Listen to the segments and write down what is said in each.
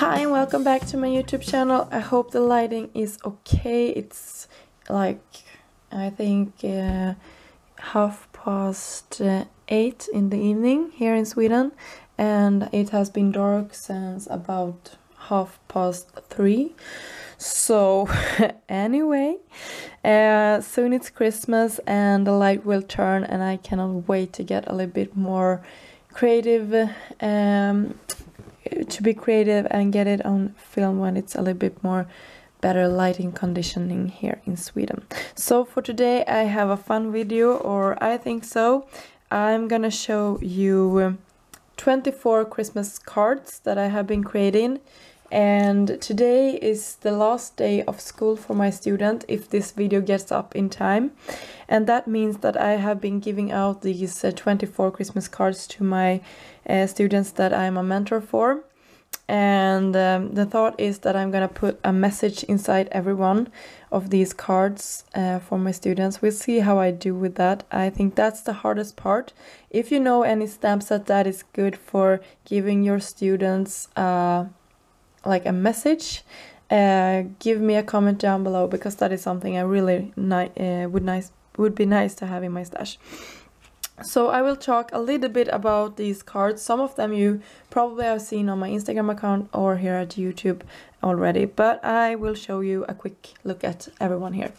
Hi and welcome back to my YouTube channel. I hope the lighting is okay. It's like I think 8:30 in the evening here in Sweden, and it has been dark since about 3:30. So anyway, soon it's Christmas and the light will turn, and I cannot wait to get a little bit more creative, to be creative and get it on film when it's a little bit more better lighting conditioning here in Sweden. So for today I have a fun video, or I think so. I'm gonna show you 24 Christmas cards that I have been creating, and today is the last day of school for my student if this video gets up in time, and that means that I have been giving out these 24 Christmas cards to my students that I'm a mentor for. And the thought is that I'm gonna put a message inside every one of these cards for my students. We'll see how I do with that. I think that's the hardest part. If you know any stamp set that is good for giving your students like a message, give me a comment down below, because that is something I really would be nice to have in my stash. So I will talk a little bit about these cards. Some of them you probably have seen on my Instagram account or here at YouTube already, but I will show you a quick look at everyone here.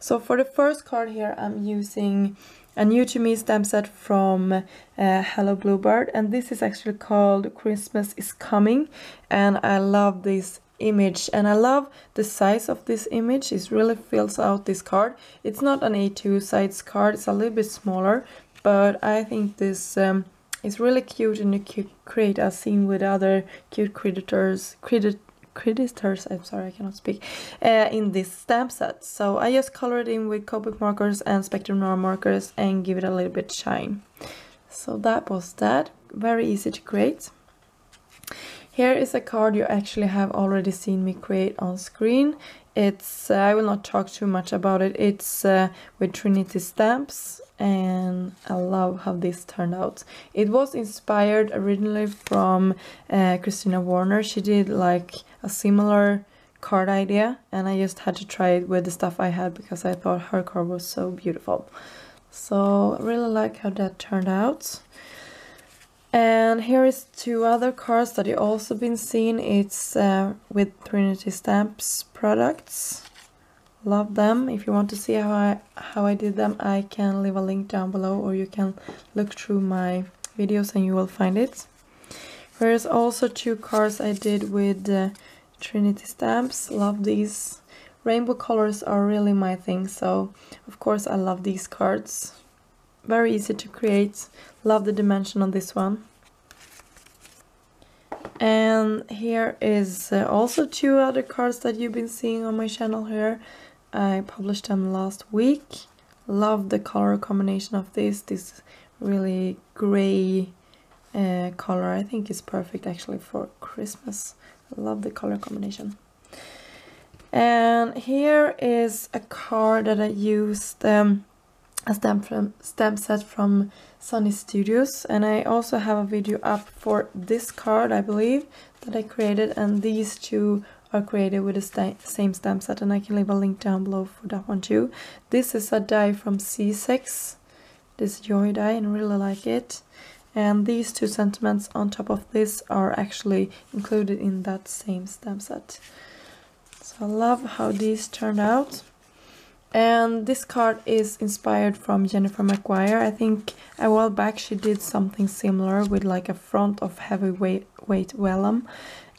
So for the first card here, I'm using a new to me stamp set from Hello Bluebird, and this is actually called Christmas is Coming, and I love this image and I love the size of this image. It really fills out this card. It's not an A2 size card, it's a little bit smaller, but I think this is really cute, and you could create a scene with other cute critters, I'm sorry, I cannot speak, in this stamp set. So I just colored in with Copic markers and Spectrum Noir markers and give it a little bit shine. So that was that. Very easy to create. Here is a card you actually have already seen me create on screen. It's I will not talk too much about it. It's with Trinity Stamps, and I love how this turned out. It was inspired originally from Christina Warner. She did like a similar card idea, and I just had to try it with the stuff I had because I thought her card was so beautiful. So I really like how that turned out. And here is two other cards that you also been seeing. It's with Trinity Stamps products. Love them. If you want to see how I did them, I can leave a link down below, or you can look through my videos and you will find it. There's also two cards I did with Trinity Stamps. Love these. Rainbow colors are really my thing, so of course I love these cards. Very easy to create. Love the dimension on this one. And here is also two other cards that you've been seeing on my channel here. I published them last week. Love the color combination of this really gray color. I think is perfect actually for Christmas. Love the color combination. And here is a card that I used, a stamp set from Sunny Studios, and I also have a video up for this card, I believe, that I created, and these two are created with the same stamp set, and I can leave a link down below for that one too. This is a die from C6, this Joy die, and I really like it. And these two sentiments on top of this are actually included in that same stamp set. So I love how these turned out. And this card is inspired from Jennifer McGuire. I think a while back she did something similar with like a front of heavyweight vellum,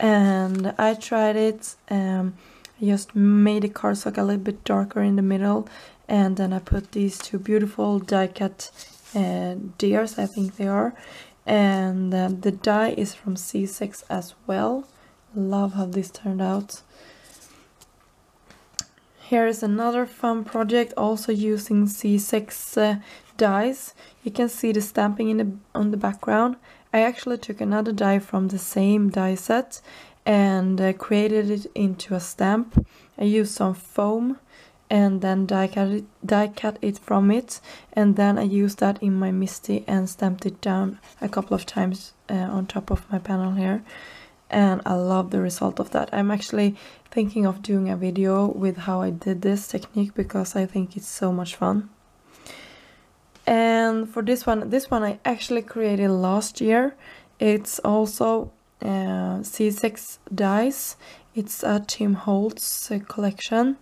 and I tried it. I just made the cardstock a little bit darker in the middle, and then I put these two beautiful die cut deers, I think they are, and the die is from C6 as well. Love how this turned out. Here is another fun project, also using C6 dies. You can see the stamping on the background. I actually took another die from the same die set and created it into a stamp. I used some foam and then die cut it from it, and then I used that in my MISTI and stamped it down a couple of times on top of my panel here. and I love the result of that. I'm actually thinking of doing a video with how I did this technique because I think it's so much fun. And for this one I actually created last year. It's also C6 dies. It's a Tim Holtz collection.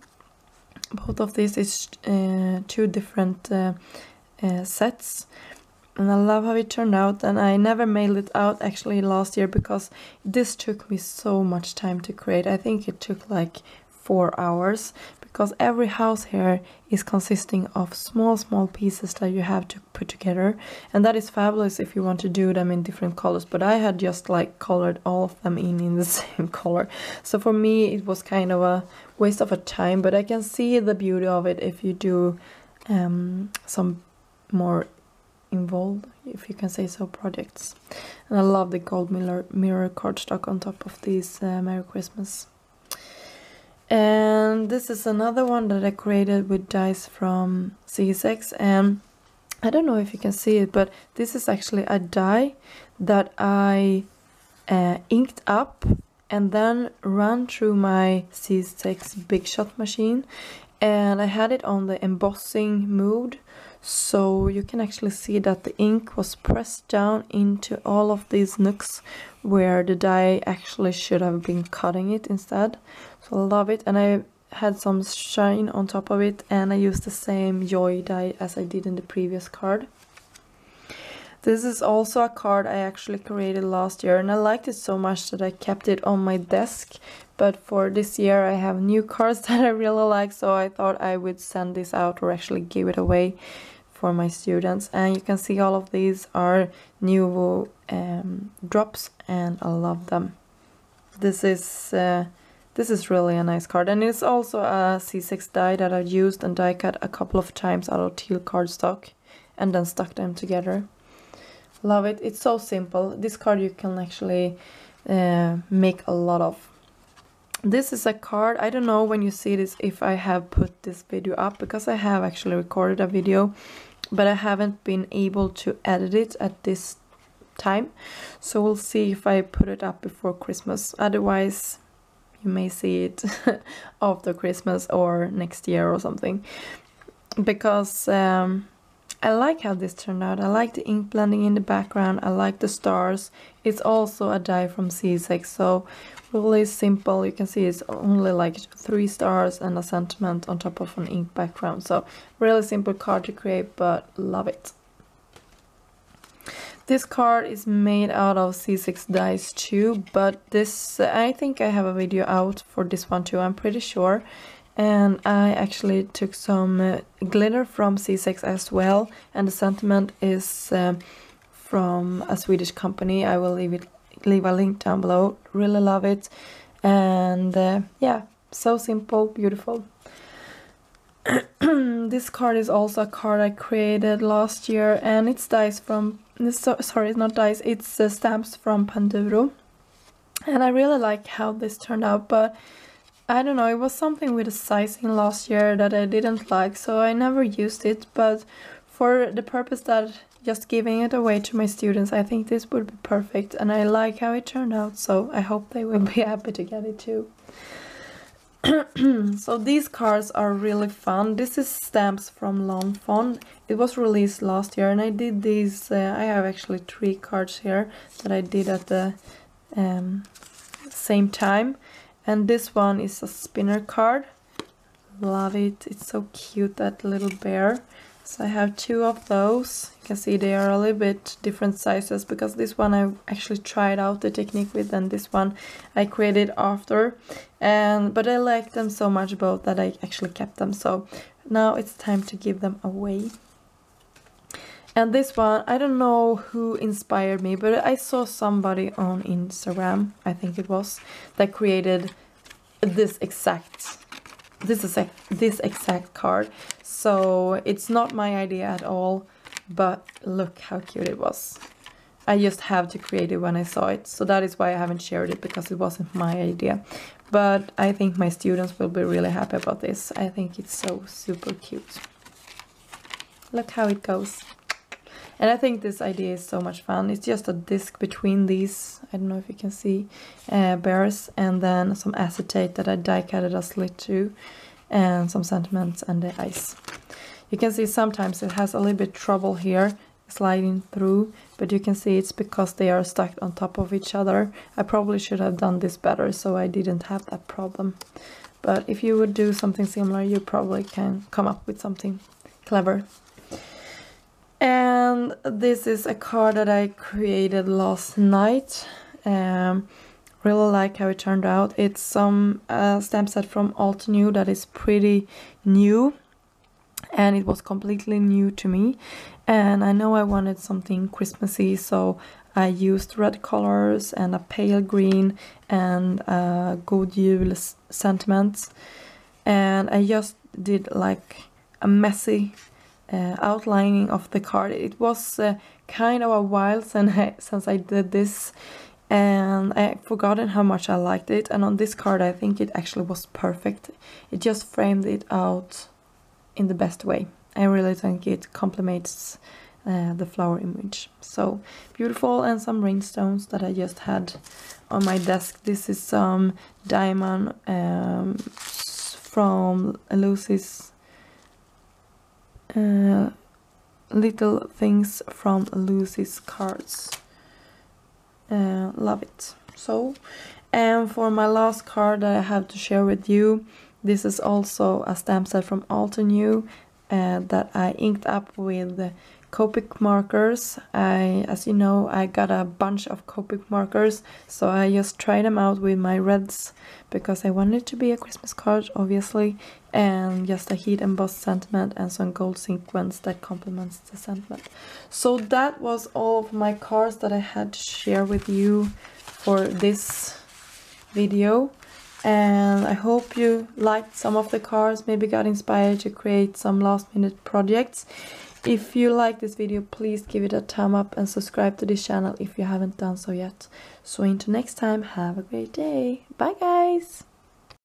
Both of these is 2 different sets, and I love how it turned out. And I never mailed it out actually last year because this took me so much time to create. I think it took like 4 hours, because every house here is consisting of small pieces that you have to put together, and that is fabulous if you want to do them in different colors, but I had just like colored all of them in the same color, so for me it was kind of a waste of a time. But I can see the beauty of it if you do some more involved, if you can say so, projects. And I love the gold mirror cardstock on top of these Merry Christmas. And this is another one that I created with dies from C6, and I don't know if you can see it, but this is actually a die that I inked up and then run through my C6 Big Shot machine, and I had it on the embossing mode, so you can actually see that the ink was pressed down into all of these nooks where the die actually should have been cutting it instead. So I love it, and I had some shine on top of it, and I used the same Joy die as I did in the previous card. This is also a card I actually created last year, and I liked it so much that I kept it on my desk. But for this year I have new cards that I really like, so I thought I would send this out or actually give it away for my students. And you can see all of these are new drops, and I love them. This is really a nice card, and it's also a C6 die that I've used and die cut a couple of times out of teal cardstock and then stuck them together. Love it. It's so simple. This card you can actually make a lot of. This is a card, I don't know when you see this if I have put this video up, because I have actually recorded a video, but I haven't been able to edit it at this time. So we'll see if I put it up before Christmas. Otherwise, you may see it after Christmas or next year or something. Because I like how this turned out. I like the ink blending in the background. I like the stars. It's also a die from C6, so really simple. You can see it's only like 3 stars and a sentiment on top of an ink background. So really simple card to create, but love it. This card is made out of C6 dies too, but this, I think I have a video out for this one too, I'm pretty sure. And I actually took some glitter from C6 as well, and the sentiment is from a Swedish company. I will leave a link down below. Really love it, and yeah, so simple, beautiful. This card is also a card I created last year, and it's dies from, sorry, it's not dies, it's stamps from Panduro, and I really like how this turned out, but I don't know, it was something with the sizing last year that I didn't like, so I never used it. But for the purpose that just giving it away to my students, I think this would be perfect, and I like how it turned out, so I hope they will be happy to get it too. So these cards are really fun. This is stamps from Lawn Fawn. It was released last year, and I did these, I have actually 3 cards here that I did at the same time. And this one is a spinner card. Love it. It's so cute, that little bear. So I have 2 of those. You can see they are a little bit different sizes, because this one I actually tried out the technique with, and this one I created after. But I like them so much both that I actually kept them. So now it's time to give them away. And this one, I don't know who inspired me, but I saw somebody on Instagram, I think it was, that created this exact card. So it's not my idea at all, but look how cute it was. I just have to create it when I saw it, so that is why I haven't shared it, because it wasn't my idea. But I think my students will be really happy about this. I think it's so super cute. Look how it goes. And I think this idea is so much fun. It's just a disc between these, I don't know if you can see, bears, and then some acetate that I die cutted a slit to, and some sentiments and the ice. You can see sometimes it has a little bit trouble here sliding through, but you can see it's because they are stuck on top of each other. I probably should have done this better so I didn't have that problem. But if you would do something similar, you probably can come up with something clever. And this is a card that I created last night. Really like how it turned out. It's some stamp set from Altenew that is pretty new, and it was completely new to me. And I know I wanted something Christmassy, so I used red colors and a pale green and God Jul sentiments. And I just did like a messy outlining of the card. It was kind of a while since I did this, and I forgotten how much I liked it. And on this card I think it actually was perfect. It just framed it out in the best way. I really think it complements the flower image. So beautiful. And some rhinestones that I just had on my desk. This is some diamond from Lucy's little things from Lucy's cards. Love it. So, and for my last card that I have to share with you, this is also a stamp set from Altenew that I inked up with Copic markers. As you know, I got a bunch of Copic markers, so I just tried them out with my reds because I wanted it to be a Christmas card, obviously, and just a heat embossed sentiment and some gold sequins that complements the sentiment. So that was all of my cards that I had to share with you for this video. And I hope you liked some of the cards, maybe got inspired to create some last minute projects. If you like this video, please give it a thumb up and subscribe to this channel if you haven't done so yet. So until next time, have a great day. Bye guys!